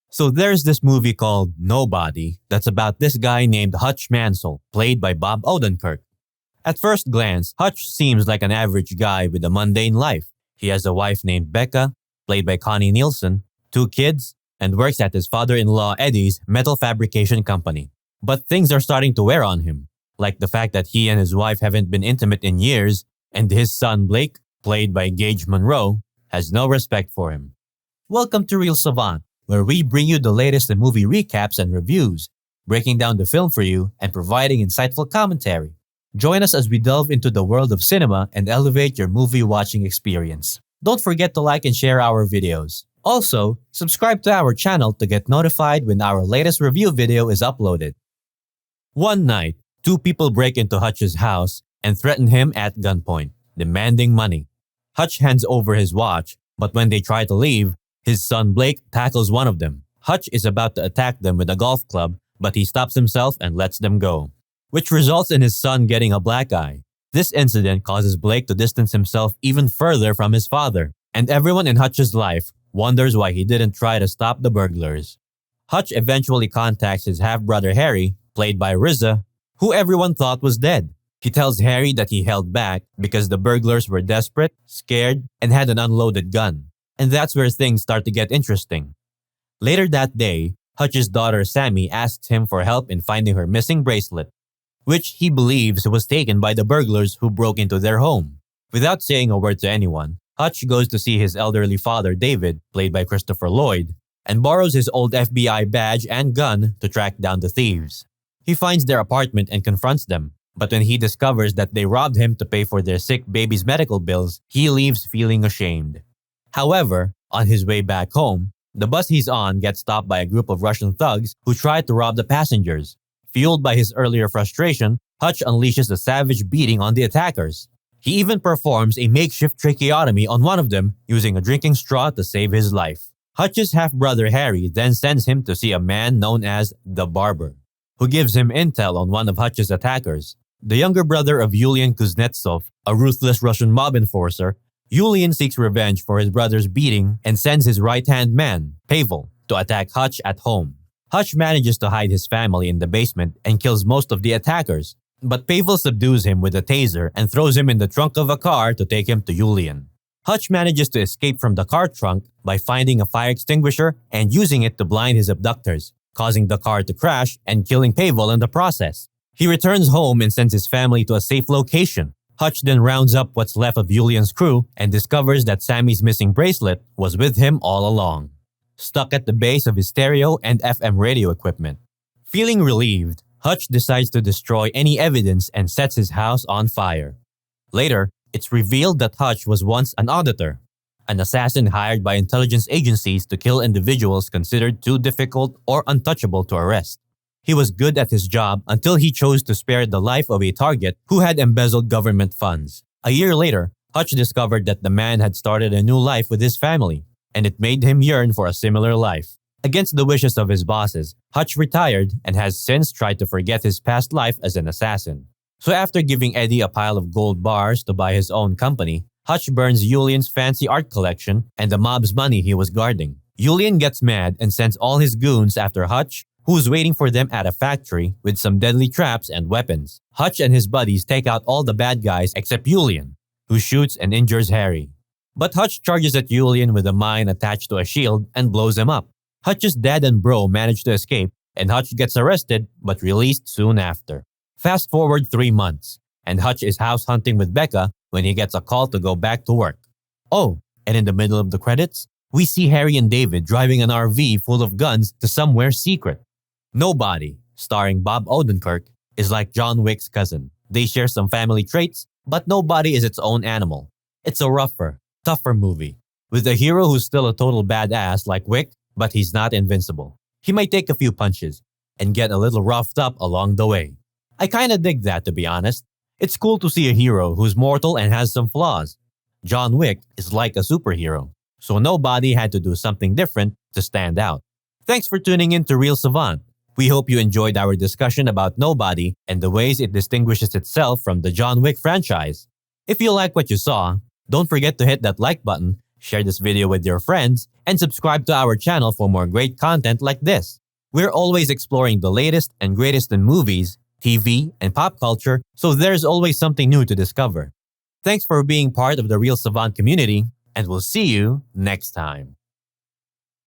So there's this movie called Nobody that's about this guy named Hutch Mansell, played by Bob Odenkirk. At first glance, Hutch seems like an average guy with a mundane life. He has a wife named Becca, played by Connie Nielsen, two kids, and works at his father-in-law Eddie's metal fabrication company. But things are starting to wear on him, like the fact that he and his wife haven't been intimate in years, and his son Blake, played by Gage Monroe, has no respect for him. Welcome to Real Savant, where we bring you the latest in movie recaps and reviews, breaking down the film for you and providing insightful commentary. Join us as we delve into the world of cinema and elevate your movie watching experience. Don't forget to like and share our videos. Also, subscribe to our channel to get notified when our latest review video is uploaded. One night, two people break into Hutch's house and threaten him at gunpoint, demanding money. Hutch hands over his watch, but when they try to leave, his son Blake tackles one of them. Hutch is about to attack them with a golf club, but he stops himself and lets them go, which results in his son getting a black eye. This incident causes Blake to distance himself even further from his father, and everyone in Hutch's life wonders why he didn't try to stop the burglars. Hutch eventually contacts his half-brother Harry, played by RZA, who everyone thought was dead. He tells Harry that he held back because the burglars were desperate, scared, and had an unloaded gun. And that's where things start to get interesting. Later that day, Hutch's daughter Sammy asks him for help in finding her missing bracelet, which he believes was taken by the burglars who broke into their home. Without saying a word to anyone, Hutch goes to see his elderly father David, played by Christopher Lloyd, and borrows his old FBI badge and gun to track down the thieves. He finds their apartment and confronts them, but when he discovers that they robbed him to pay for their sick baby's medical bills, he leaves feeling ashamed. However, on his way back home, the bus he's on gets stopped by a group of Russian thugs who try to rob the passengers. Fueled by his earlier frustration, Hutch unleashes a savage beating on the attackers. He even performs a makeshift tracheotomy on one of them using a drinking straw to save his life. Hutch's half-brother Harry then sends him to see a man known as the Barber, who gives him intel on one of Hutch's attackers. The younger brother of Yulian Kuznetsov, a ruthless Russian mob enforcer, Yulian seeks revenge for his brother's beating and sends his right-hand man, Pavel, to attack Hutch at home. Hutch manages to hide his family in the basement and kills most of the attackers, but Pavel subdues him with a taser and throws him in the trunk of a car to take him to Yulian. Hutch manages to escape from the car trunk by finding a fire extinguisher and using it to blind his abductors, causing the car to crash and killing Pavel in the process. He returns home and sends his family to a safe location. Hutch then rounds up what's left of Yulian's crew and discovers that Sammy's missing bracelet was with him all along, stuck at the base of his stereo and FM radio equipment. Feeling relieved, Hutch decides to destroy any evidence and sets his house on fire. Later, it's revealed that Hutch was once an auditor, an assassin hired by intelligence agencies to kill individuals considered too difficult or untouchable to arrest. He was good at his job until he chose to spare the life of a target who had embezzled government funds. A year later, Hutch discovered that the man had started a new life with his family, and it made him yearn for a similar life. Against the wishes of his bosses, Hutch retired and has since tried to forget his past life as an assassin. So after giving Eddie a pile of gold bars to buy his own company, Hutch burns Yulian's fancy art collection and the mob's money he was guarding. Yulian gets mad and sends all his goons after Hutch, who's waiting for them at a factory with some deadly traps and weapons. Hutch and his buddies take out all the bad guys except Yulian, who shoots and injures Harry. But Hutch charges at Yulian with a mine attached to a shield and blows him up. Hutch's dad and bro manage to escape, and Hutch gets arrested but released soon after. Fast forward 3 months, and Hutch is house hunting with Becca when he gets a call to go back to work. Oh, and in the middle of the credits, we see Harry and David driving an RV full of guns to somewhere secret. Nobody, starring Bob Odenkirk, is like John Wick's cousin. They share some family traits, but Nobody is its own animal. It's a rougher, tougher movie, with a hero who's still a total badass like Wick, but he's not invincible. He might take a few punches and get a little roughed up along the way. I kinda dig that, to be honest. It's cool to see a hero who's mortal and has some flaws. John Wick is like a superhero, so Nobody had to do something different to stand out. Thanks for tuning in to Real Savant. We hope you enjoyed our discussion about Nobody and the ways it distinguishes itself from the John Wick franchise. If you like what you saw, don't forget to hit that like button Share this video with your friends and subscribe to our channel for more great content like this. We're always exploring the latest and greatest in movies, TV, and pop culture, so there's always something new to discover. Thanks for being part of the Real Savant community, and we'll see you next time.